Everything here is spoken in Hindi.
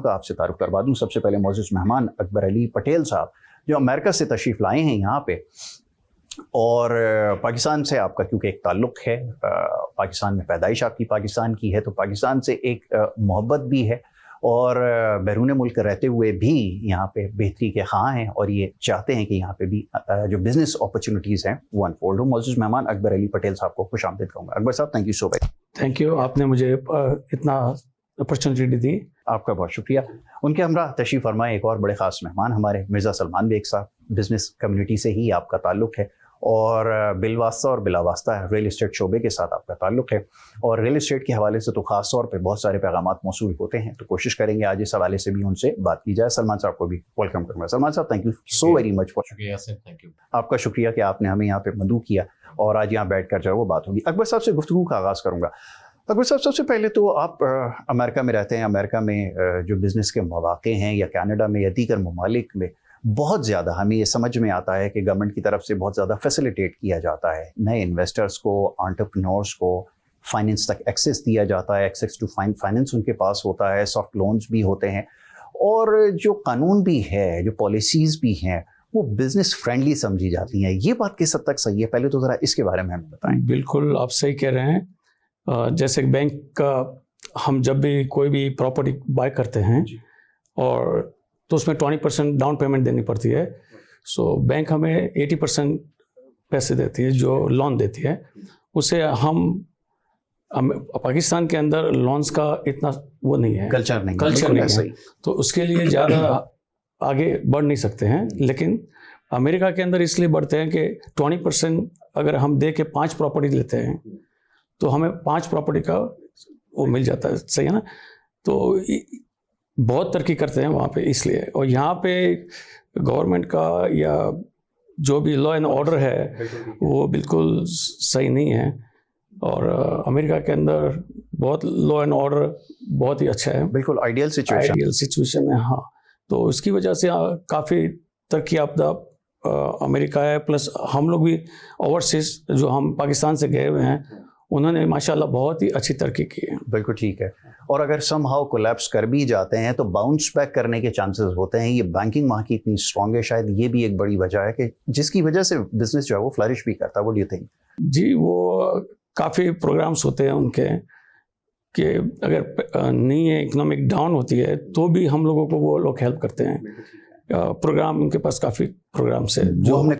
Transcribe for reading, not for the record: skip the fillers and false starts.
का आपसे तारुफ करवा दूँ। सबसे पहले मोअज़्ज़ज़ मेहमान अकबर अली पटेल साहब जो अमेरिका से तशरीफ़ लाए हैं यहाँ पे, और पाकिस्तान से आपका क्योंकि एक ताल्लुक़ है, पाकिस्तान में पैदाइश आपकी पाकिस्तान की है, तो पाकिस्तान से एक मोहब्बत भी है, और बैरून मुल्क रहते हुए भी यहाँ पे बेहतरी के ख़्वाह हैं और ये चाहते हैं कि यहाँ पे भी जो बिज़नेस अपॉर्चुनिटीज़ हैं वो अनफोल्ड हो। मोअज़्ज़ज़ मेहमान अकबर अली पटेल साहब को खुशामदीद कहूँगा। अकबर साहब, thank you so much. Thank you, आपने मुझे इतना अपॉर्चुनिटी दी। आपका बहुत शुक्रिया। उनके हमरा तशरीफ़ फरमाए एक और बड़े ख़ास मेहमान हमारे मिर्ज़ा सलमान बेग साहब। बिज़नेस कम्युनिटी से ही आपका ताल्लुक़ है और बिलवास्ता और बिलावास्ता रियल इस्टेट शोबे के साथ आपका ताल्लुक़ है, और रियल इस्टेट के हवाले से तो ख़ास तौर पे बहुत सारे पैगामात मौसूल होते हैं, तो कोशिश करेंगे आज इस हवाले से भी उनसे बात की जाए। सलमान साहब को भी वेलकम करूँगा। सलमान साहब, thank you so very much for. शुक्रिया सर, थैंक यू। आपका शुक्रिया कि आपने हमें यहाँ पे मदऊ किया और आज यहाँ बैठ कर जो है वो बात होगी। अकबर साहब से गुफ्तगू का आगाज़ करूँगा। अकबर साहब, सबसे पहले तो आप अमेरिका में रहते हैं, अमेरिका में जो बिज़नेस के मौक़े हैं या कनाडा में या दीगर ममालिक में बहुत ज़्यादा हमें ये समझ में आता है कि गवर्नमेंट की तरफ से बहुत ज़्यादा फैसिलिटेट किया जाता है, नए इन्वेस्टर्स को, एंटरप्रेन्योर्स को फाइनेंस तक एक्सेस दिया जाता है, एक्सेस टू फाइनेंस उनके पास होता है, सॉफ्ट लोन्स भी होते हैं, और जो कानून भी है, जो पॉलिसीज़ भी हैं, वो बिज़नेस फ्रेंडली समझी जाती हैं। ये बात किस हद तक सही है? पहले तो ज़रा इसके बारे में हमें बताएं। बिल्कुल आप सही कह रहे हैं। जैसे बैंक का हम जब भी कोई भी प्रॉपर्टी बाय करते हैं और तो उसमें 20% डाउन पेमेंट देनी पड़ती है। सो बैंक हमें 80% पैसे देती है जो लोन देती है। उसे हम पाकिस्तान के अंदर लोन्स का इतना वो नहीं है, कल्चर नहीं है, तो उसके लिए ज़्यादा आगे बढ़ नहीं सकते हैं। लेकिन अमेरिका के अंदर इसलिए बढ़ते हैं कि 20% अगर हम दे के 5 प्रॉपर्टी लेते हैं तो हमें 5 प्रॉपर्टी का वो मिल जाता है, सही है ना। तो बहुत तरक्की करते हैं वहाँ पे इसलिए। और यहाँ पे गवर्नमेंट का या जो भी लॉ एंड ऑर्डर है वो बिल्कुल सही नहीं है, और अमेरिका के अंदर बहुत लॉ एंड ऑर्डर बहुत ही अच्छा है, बिल्कुल आइडियल सिचुएशन है। हाँ, तो उसकी वजह से काफ़ी तरक्की याफ्ता अमेरिका है। प्लस हम लोग भी ओवरसीज जो हम पाकिस्तान से गए हुए हैं उन्होंने माशाल्लाह बहुत ही अच्छी तरक्की की है। बिल्कुल ठीक है। और अगर समहाउ कोलैप्स कर भी जाते हैं तो बाउंस बैक करने के चांसेस होते हैं। ये बैंकिंग वहाँ की इतनी स्ट्रॉन्ग है, शायद ये भी एक बड़ी वजह है कि जिसकी वजह से बिजनेस जो है वो फ्लरिश भी करता है। What do you think? जी, वो काफ़ी प्रोग्राम्स होते हैं उनके कि अगर नहीं है, इकोनॉमिक डाउन होती है तो भी हम लोगों को वो लोग हेल्प करते हैं। प्रोग्राम उनके पास काफ़ी प्रोग्राम्स है जो हमने